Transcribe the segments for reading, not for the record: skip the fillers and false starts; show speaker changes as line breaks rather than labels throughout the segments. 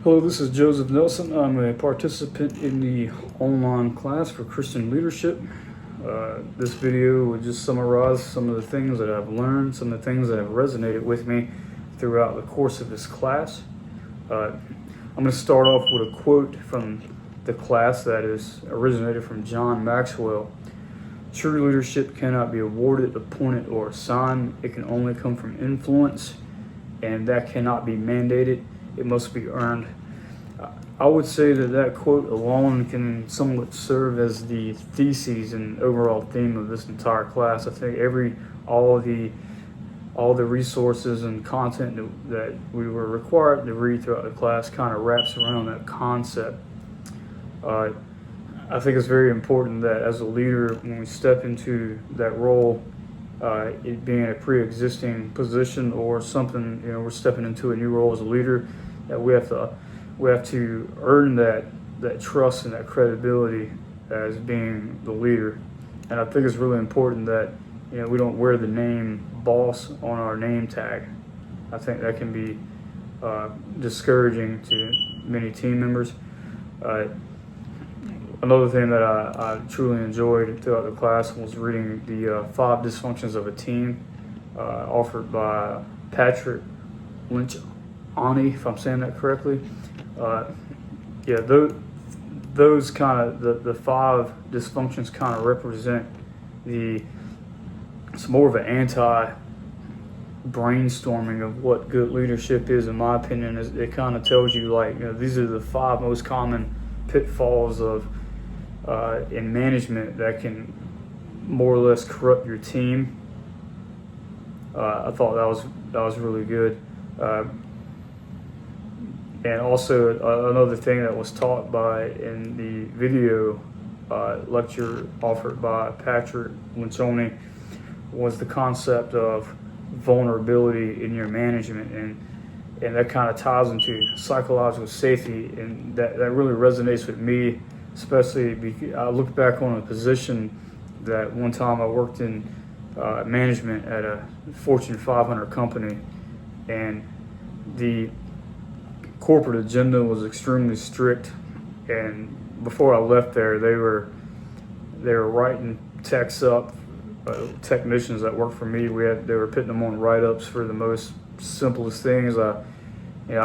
Hello, this is Joseph Nelson. I'm a participant in the online class for Christian leadership. This video will just summarize some of the things that I've learned, some of the things that have resonated with me throughout the course of this class. I'm going to start off with a quote from the class that is originated from John Maxwell. True leadership cannot be awarded, appointed, or assigned. It can only come from influence, and that cannot be mandated. It must be earned. I would say that quote alone can somewhat serve as the thesis and overall theme of this entire class. I think all the resources and content that we were required to read throughout the class kind of wraps around that concept. I think it's very important that as a leader, when we step into that role, it being a pre-existing position or something, we're stepping into a new role as a leader, that we have to earn that trust and that credibility as being the leader. And I think it's really important that we don't wear the name boss on our name tag. I think that can be discouraging to many team members. Another thing that I truly enjoyed throughout the class was reading the 5 Dysfunctions of a Team, offered by Patrick Lencioni, if I'm saying that correctly. Those kind of the 5 dysfunctions kind of represent it's more of an anti-brainstorming of what good leadership is, in my opinion. It kind of tells you, these are the 5 most common pitfalls of in management that can more or less corrupt your team. I thought that was really good. And also another thing that was taught in the video lecture offered by Patrick Lencioni was the concept of vulnerability in your management, and that kind of ties into psychological safety, and that really resonates with me, especially because I look back on a position that one time I worked in management at a Fortune 500 company, and the corporate agenda was extremely strict. And before I left there, they were writing techs up, technicians that worked for me. They were putting them on write-ups for the most simplest things. I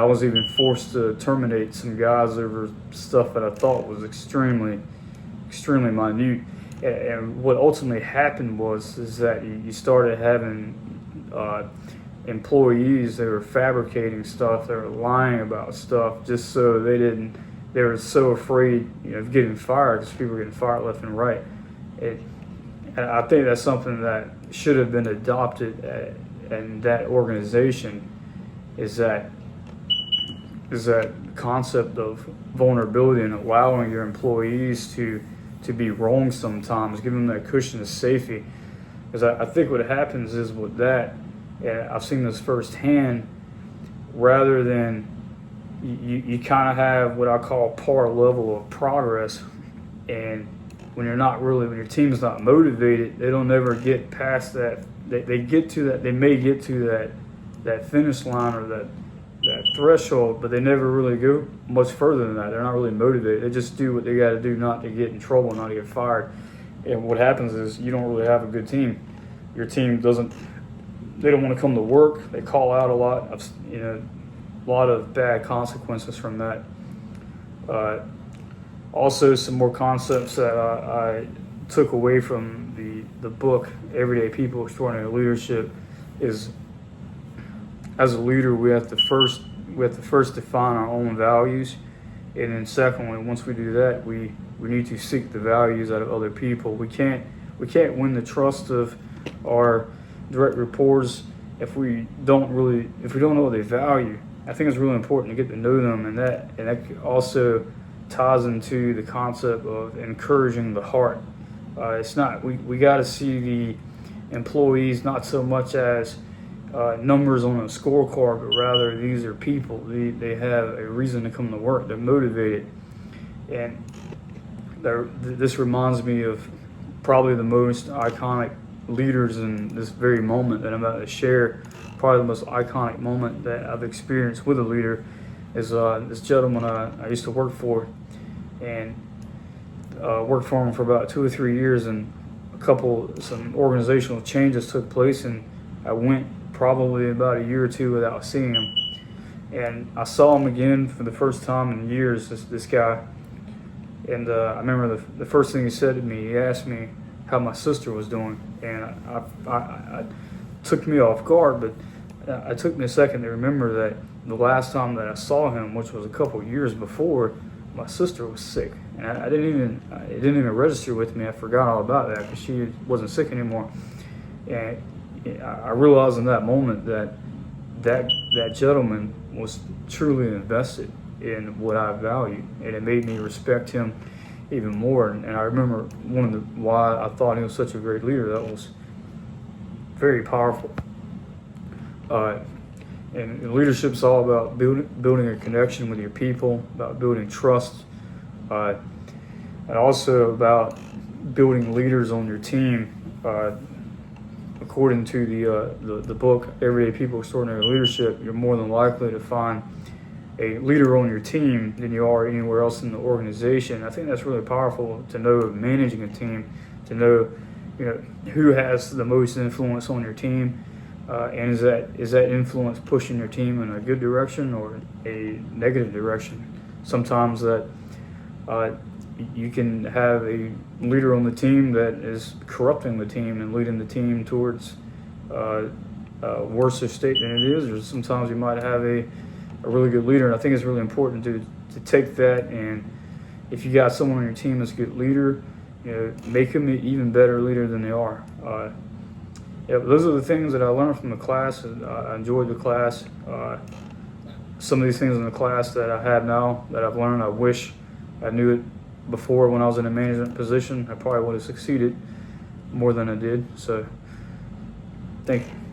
was even forced to terminate some guys over stuff that I thought was extremely, extremely minute. And what ultimately happened is that you started having employees that were fabricating stuff, they were lying about stuff just so they were so afraid of getting fired, because people were getting fired left and right. And I think that's something that should have been adopted in that organization, is that concept of vulnerability and allowing your employees to be wrong sometimes, giving them that cushion of safety. Because I think what happens is with that, and I've seen this firsthand, rather than you kind of have what I call par level of progress, and when your team's not motivated, they don't ever get past that. They may get to that finish line or that threshold, but they never really go much further than that. They're not really motivated. They just do what they got to do not to get in trouble, not to get fired. And what happens is you don't really have a good team. Your team they don't want to come to work. They call out a lot of bad consequences from that. Also, some more concepts that I took away from the book, Everyday People, Extraordinary Leadership, is as a leader, we have to first define our own values, and then secondly, once we do that, we need to seek the values out of other people. We can't win the trust of our direct reports if we don't know what they value. I think it's really important to get to know them, and that also ties into the concept of encouraging the heart. We got to see the employees not so much as numbers on a scorecard, but rather these are people. They have a reason to come to work. They're motivated, and this reminds me of probably the most iconic leaders in this very moment that I'm about to share. Probably the most iconic moment that I've experienced with a leader, is this gentleman I used to work for, and worked for him for about 2 or 3 years, and some organizational changes took place, and I went probably about a year or two without seeing him. And I saw him again for the first time in years, this guy. And I remember the first thing he said to me, he asked me how my sister was doing. And I took me off guard, but it took me a second to remember that the last time that I saw him, which was a couple years before, my sister was sick. And it didn't even register with me. I forgot all about that because she wasn't sick anymore. And I realized in that moment that gentleman was truly invested in what I value, and it made me respect him even more. And I remember why I thought he was such a great leader. That was very powerful. And leadership is all about building a connection with your people, about building trust, and also about building leaders on your team. According to the book, Everyday People, Extraordinary Leadership, you're more than likely to find a leader on your team than you are anywhere else in the organization. I think that's really powerful to know managing a team, to know who has the most influence on your team, and is that influence pushing your team in a good direction or a negative direction. Sometimes that you can have a leader on the team that is corrupting the team and leading the team towards a worse state than it is, or sometimes you might have a really good leader. And I think it's really important to take that, and if you got someone on your team that's a good leader, make them an even better leader than they are. Those are the things that I learned from the class, and I enjoyed the class. Some of these things in the class that I have now that I've learned, I wish I knew it before when I was in a management position. I probably would have succeeded more than I did. So, thank you.